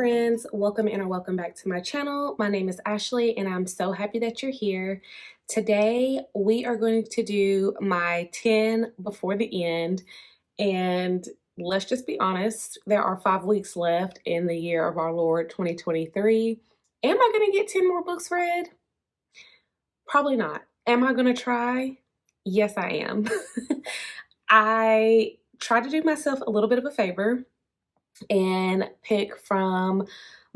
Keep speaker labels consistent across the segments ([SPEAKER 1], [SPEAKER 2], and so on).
[SPEAKER 1] friends, welcome in or welcome back to my channel. My name is Ashley and I'm so happy that you're here. Today we are going to do my 10 before the end, and let's just be honest, there are 5 weeks left in the year of our Lord 2023. Am I going to get 10 more books read? Probably not. Am I going to try? Yes, I am. I tried to do myself a little bit of a favor and pick from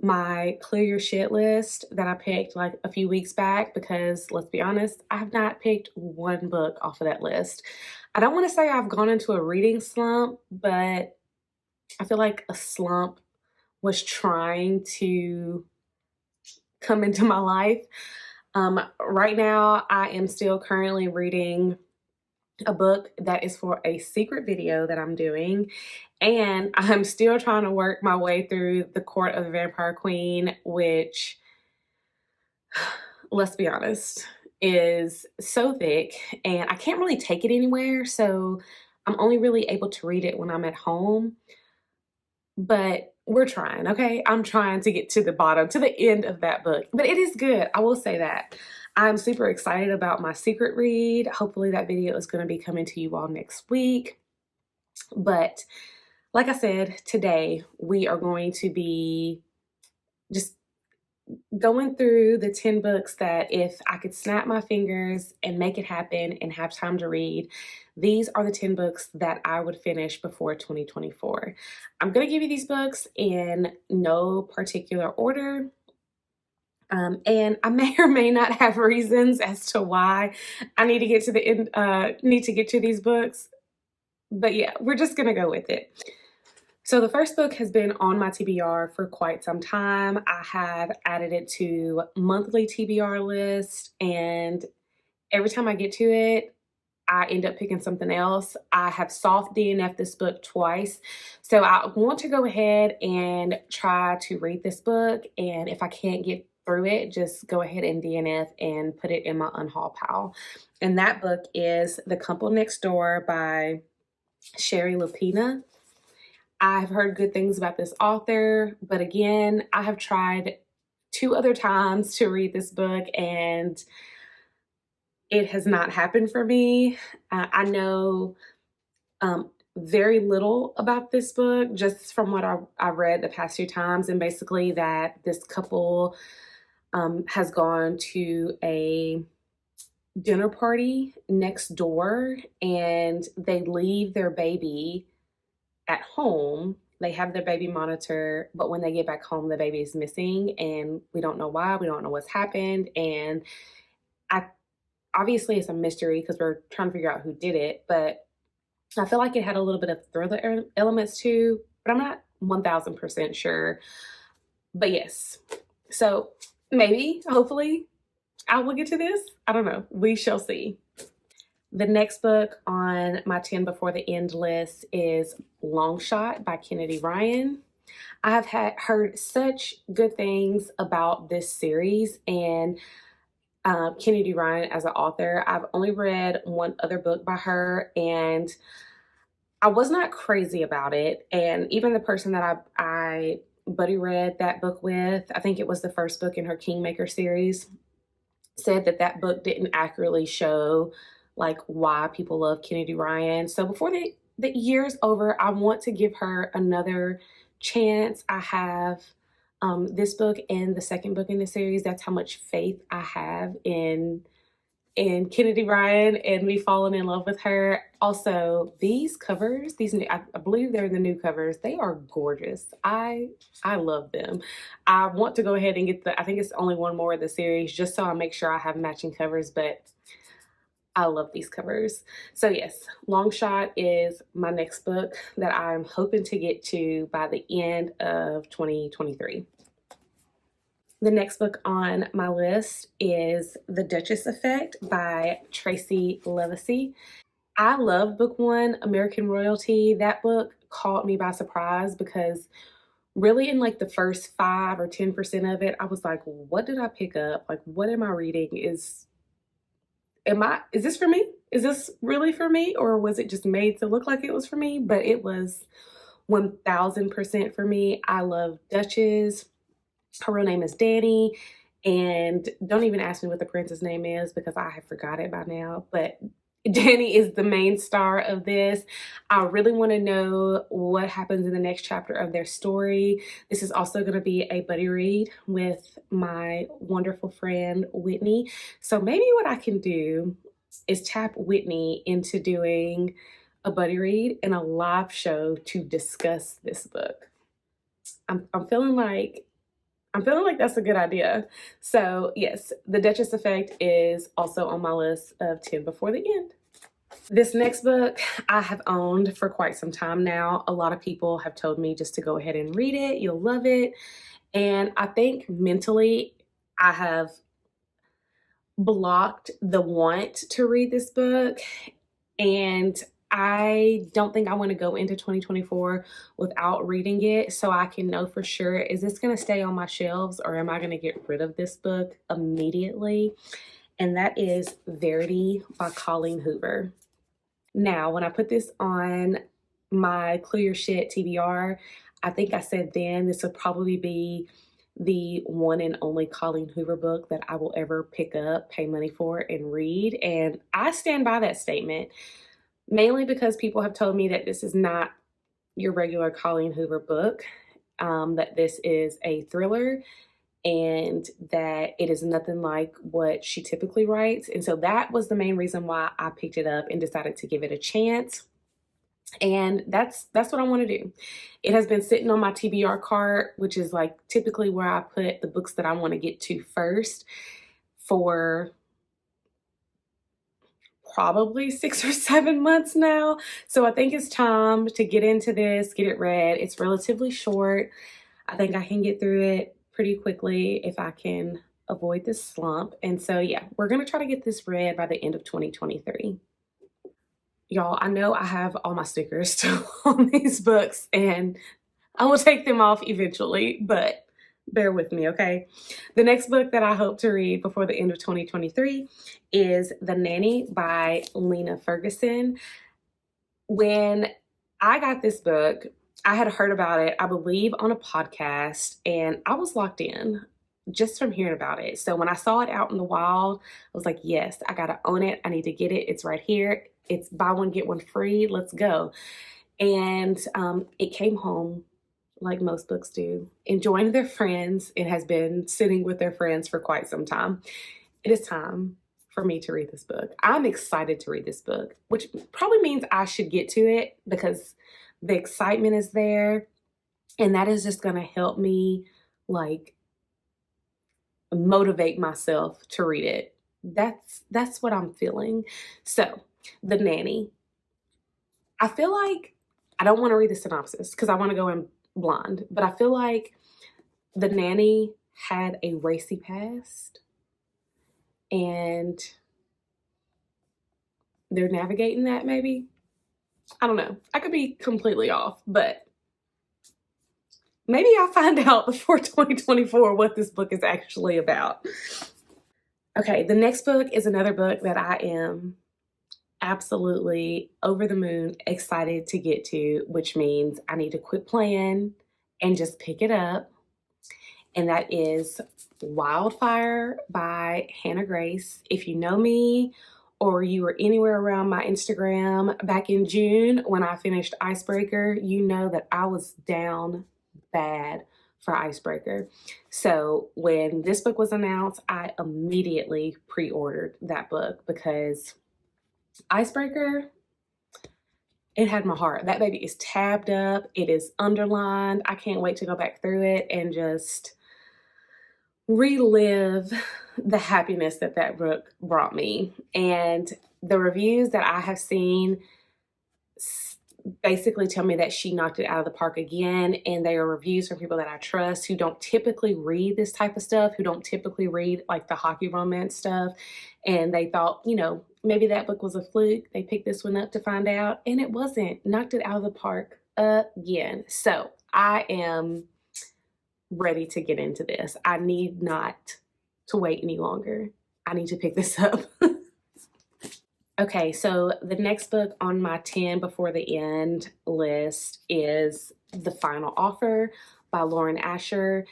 [SPEAKER 1] my clear your shit list that I picked like a few weeks back, because let's be honest, I have not picked one book off of that list. I don't want to say I've gone into a reading slump, but I feel like a slump was trying to come into my life. Right now, I am still currently reading a book that is for a secret video that I'm doing, and I'm still trying to work my way through The Court of the Vampire Queen, which, let's be honest, is so thick and I can't really take it anywhere, so I'm only really able to read it when I'm at home. But we're trying, okay? I'm trying to get to the bottom, to the end of that book. But it is good, I will say that. I'm super excited about my secret read. Hopefully that video is going to be coming to you all next week. But like I said, today we are going to be just going through the 10 books that if I could snap my fingers and make it happen and have time to read, these are the 10 books that I would finish before 2024. I'm going to give you these books in no particular order. And I may or may not have reasons as to why I need to get to the end, need to get to these books. But yeah, we're just going to go with it. So the first book has been on my TBR for quite some time. I have added it to monthly TBR list, and every time I get to it, I end up picking something else. I have soft DNF'd this book twice, so I want to go ahead and try to read this book, and if I can't get through it, just go ahead and DNF and put it in my unhaul pile. And that book is The Couple Next Door by Sherry Lupina. I've heard good things about this author, but again, I have tried 2 other times to read this book and it has not happened for me. I know very little about this book, just from what I read the past few times, and basically that this couple has gone to a dinner party next door and they leave their baby at home. They have their baby monitor, but when they get back home, the baby is missing and we don't know why. We don't know what's happened. And obviously it's a mystery because we're trying to figure out who did it, but I feel like it had a little bit of thriller elements too, but I'm not 1000% sure. But yes, so maybe, hopefully, I will get to this. I don't know. We shall see. The next book on my 10 before the end list is Long Shot by Kennedy Ryan. I have heard such good things about this series and Kennedy Ryan as an author. I've only read one other book by her and I was not crazy about it. And even the person that I buddy read that book with, I think it was the first book in her Kingmaker series, said that that book didn't accurately show like why people love Kennedy Ryan. So before the year's over, I want to give her another chance. I have this book and the second book in the series. That's how much faith I have in Kennedy Ryan and me falling in love with her. Also, these covers, I believe they're the new covers. They are gorgeous. I love them. I want to go ahead and get I think it's only one more of the series just so I make sure I have matching covers, but I love these covers. So yes, Long Shot is my next book that I'm hoping to get to by the end of 2023. The next book on my list is The Duchess Effect by Tracy Levesey. I love book 1, American Royalty. That book caught me by surprise because really in like the first 5 or 10% of it, I was like, what did I pick up? Like, what am I reading? Is this for me? Is this really for me? Or was it just made to look like it was for me? But it was 1000% for me. I love Duchess. Her real name is Danny. And don't even ask me what the prince's name is because I have forgot it by now. But Danny is the main star of this. I really want to know what happens in the next chapter of their story. This is also going to be a buddy read with my wonderful friend Whitney. So maybe what I can do is tap Whitney into doing a buddy read and a live show to discuss this book. I'm feeling like that's a good idea. So yes, The Duchess Effect is also on my list of 10 before the end. This next book I have owned for quite some time now. A lot of people have told me just to go ahead and read it. You'll love it. And I think mentally I have blocked the want to read this book. And I don't think I want to go into 2024 without reading it so I can know for sure, is this going to stay on my shelves or am I going to get rid of this book immediately? And that is Verity by Colleen Hoover. Now, when I put this on my Clear Your Shit TBR, I think I said then this would probably be the one and only Colleen Hoover book that I will ever pick up, pay money for, and read. And I stand by that statement, mainly because people have told me that this is not your regular Colleen Hoover book, that this is a thriller and that it is nothing like what she typically writes. And so that was the main reason why I picked it up and decided to give it a chance. And that's what I want to do. It has been sitting on my TBR cart, which is like typically where I put the books that I want to get to first, for probably 6 or 7 months now. So I think it's time to get into this, get it read. It's relatively short. I think I can get through it pretty quickly if I can avoid this slump. And so, yeah, we're going to try to get this read by the end of 2023. Y'all, I know I have all my stickers still on these books and I will take them off eventually, but bear with me, okay? The next book that I hope to read before the end of 2023 is The Nanny by Lena Ferguson. When I got this book, I had heard about it, I believe, on a podcast, and I was locked in just from hearing about it. So when I saw it out in the wild, I was like, yes, I gotta own it. I need to get it. It's right here. It's buy one, get one free. Let's go. And it came home like most books do, enjoying their friends. It has been sitting with their friends for quite some time. It is time for me to read this book. I'm excited to read this book, which probably means I should get to it because the excitement is there. And that is just going to help me like motivate myself to read it. That's what I'm feeling. So, The Nanny. I feel like I don't want to read the synopsis because I want to go in blind, but I feel like The Nanny had a racy past and they're navigating that maybe. I don't know. I could be completely off, but maybe I'll find out before 2024 what this book is actually about. Okay, the next book is another book that I am absolutely over the moon excited to get to, which means I need to quit playing and just pick it up. And that is Wildfire by Hannah Grace. If you know me or you were anywhere around my Instagram back in June when I finished Icebreaker, you know that I was down bad for Icebreaker. So when this book was announced, I immediately pre-ordered that book because Icebreaker, it had my heart. That baby is tabbed up. It is underlined. I can't wait to go back through it and just relive the happiness that that book brought me. And the reviews that I have seen basically tell me that she knocked it out of the park again. And they are reviews from people that I trust who don't typically read this type of stuff, who don't typically read like the hockey romance stuff. And they thought, you know, maybe that book was a fluke. They picked this one up to find out, and it wasn't. Knocked it out of the park again. So I am ready to get into this. I need not to wait any longer. I need to pick this up. Okay, so the next book on my 10 before the end list is The Final Offer by Lauren Asher.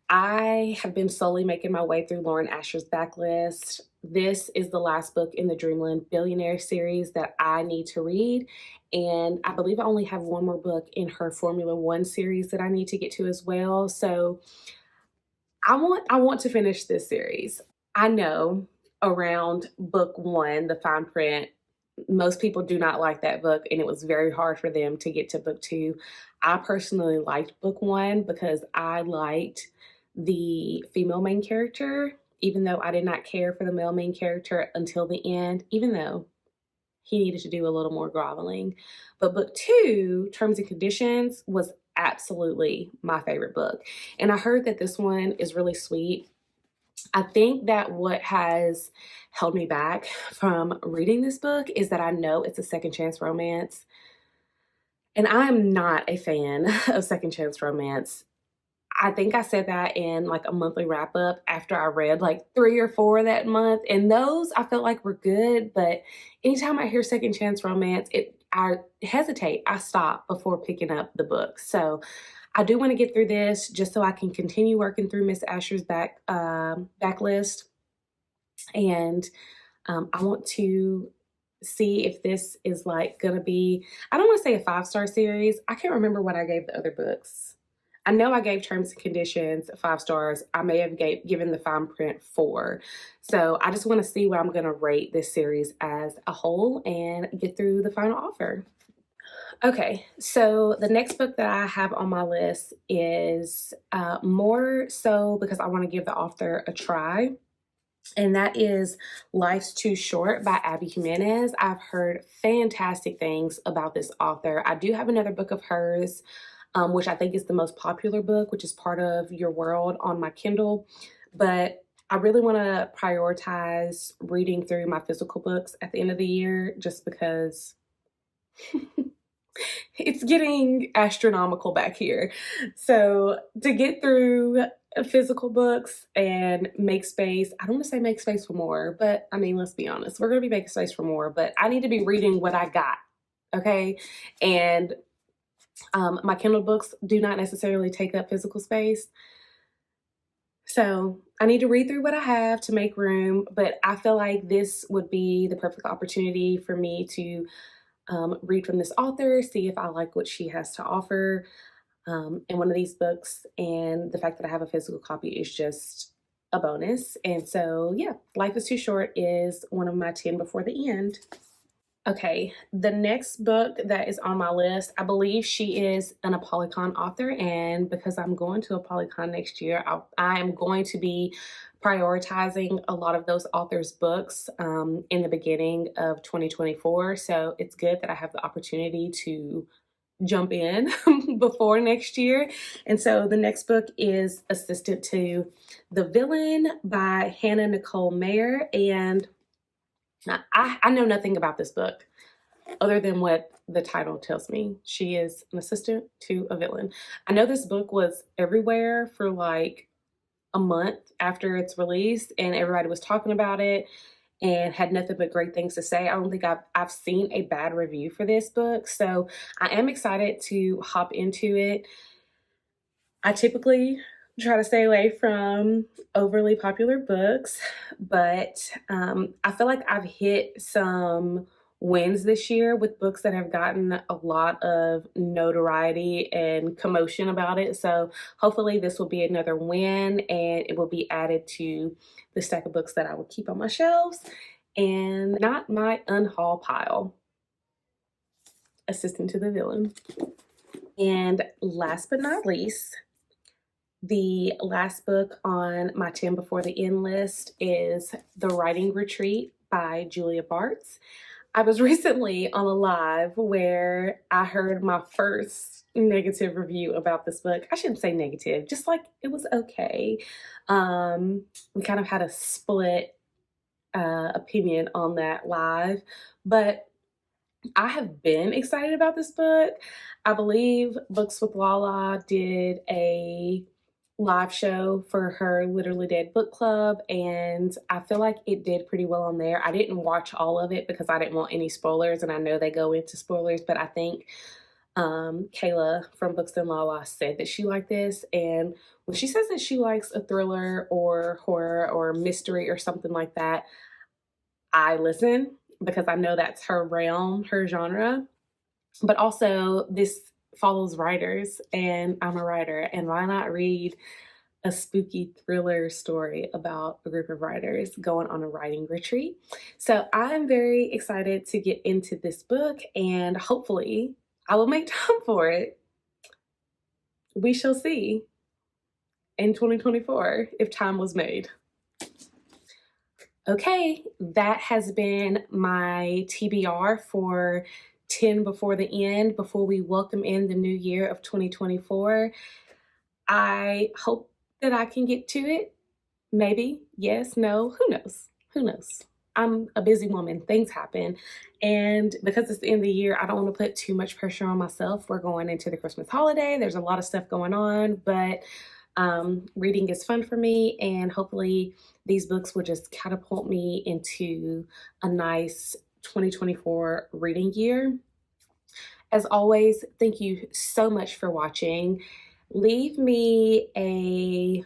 [SPEAKER 1] I have been slowly making my way through Lauren Asher's backlist. This is the last book in the Dreamland Billionaire series that I need to read. And I believe I only have one more book in her Formula One series that I need to get to as well. So I want to finish this series. I know around book one, the fine print, most people do not like that book, and it was very hard for them to get to book two. I personally liked book one because I liked the female main character, even though I did not care for the male main character until the end, even though he needed to do a little more groveling. But book two, Terms and Conditions, was absolutely my favorite book. And I heard that this one is really sweet. I think that what has held me back from reading this book is that I know it's a second chance romance. And I am not a fan of second chance romance. I think I said that in like a monthly wrap up after I read like 3 or 4 that month. And those I felt like were good. But anytime I hear second chance romance, I hesitate. I stop before picking up the book. So I do want to get through this just so I can continue working through Miss Asher's backlist, and I want to see if this is like gonna be. I don't want to say a 5-star series. I can't remember what I gave the other books. I know I gave Terms and Conditions 5 stars. I may have given the fine print 4. So I just want to see what I'm going to rate this series as a whole and get through the final offer. Okay, so the next book that I have on my list is more so because I want to give the author a try, and that is Life's Too Short by Abby Jimenez. I've heard fantastic things about this author. I do have another book of hers, which I think is the most popular book, which is Part of Your World, on my Kindle, but I really want to prioritize reading through my physical books at the end of the year just because it's getting astronomical back here. So to get through physical books and make space, I don't want to say make space for more, but I mean, let's be honest, we're going to be making space for more, but I need to be reading what I got. Okay. And my Kindle books do not necessarily take up physical space. So I need to read through what I have to make room, but I feel like this would be the perfect opportunity for me to read from this author, see if I like what she has to offer in one of these books. And the fact that I have a physical copy is just a bonus. And so, yeah, Life is Too Short is one of my 10 before the end. Okay, the next book that is on my list, I believe she is an ApollyCon author, and because I'm going to ApollyCon next year, I am going to be prioritizing a lot of those authors' books in the beginning of 2024. So it's good that I have the opportunity to jump in before next year. And so the next book is Assistant to the Villain by Hannah Nicole Mayer, and I know nothing about this book other than what the title tells me. She is an assistant to a villain. I know this book was everywhere for like a month after its release, and everybody was talking about it and had nothing but great things to say. I don't think I've seen a bad review for this book, so I am excited to hop into it. I typically try to stay away from overly popular books, but I feel like I've hit some wins this year with books that have gotten a lot of notoriety and commotion about it. So hopefully this will be another win, and it will be added to the stack of books that I will keep on my shelves and not my unhaul pile. Assistant to the Villain. And last but not least, the last book on my 10 before the end list is The Writing Retreat by Julia Bartz. I was recently on a live where I heard my first negative review about this book. I shouldn't say negative, just like it was okay. We kind of had a split opinion on that live, but I have been excited about this book. I believe Books with Lala did a live show for her Literally Dead book club, and I feel like it did pretty well on there. I didn't watch all of it because I didn't want any spoilers, and I know they go into spoilers, but I think Kayla from Books and Lala said that she liked this, and when she says that she likes a thriller or horror or mystery or something like that, I listen because I know that's her realm, her genre. But also, this follows writers, and I'm a writer, and why not read a spooky thriller story about a group of writers going on a writing retreat? So I'm very excited to get into this book, and hopefully, I will make time for it. We shall see in 2024 if time was made. Okay, that has been my TBR for 10 before the end, before we welcome in the new year of 2024. I hope that I can get to it. Maybe, yes, no, who knows? Who knows? I'm a busy woman, things happen. And because it's the end of the year, I don't want to put too much pressure on myself. We're going into the Christmas holiday, there's a lot of stuff going on, but reading is fun for me, and hopefully, these books will just catapult me into a nice 2024 reading year. As always, thank you so much for watching. Leave me a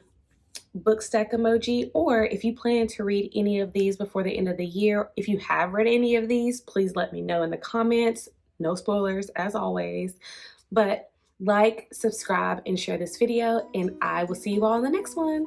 [SPEAKER 1] book stack emoji, or if you plan to read any of these before the end of the year, if you have read any of these, please let me know in the comments. No spoilers, as always. But like, subscribe, and share this video, and I will see you all in the next one.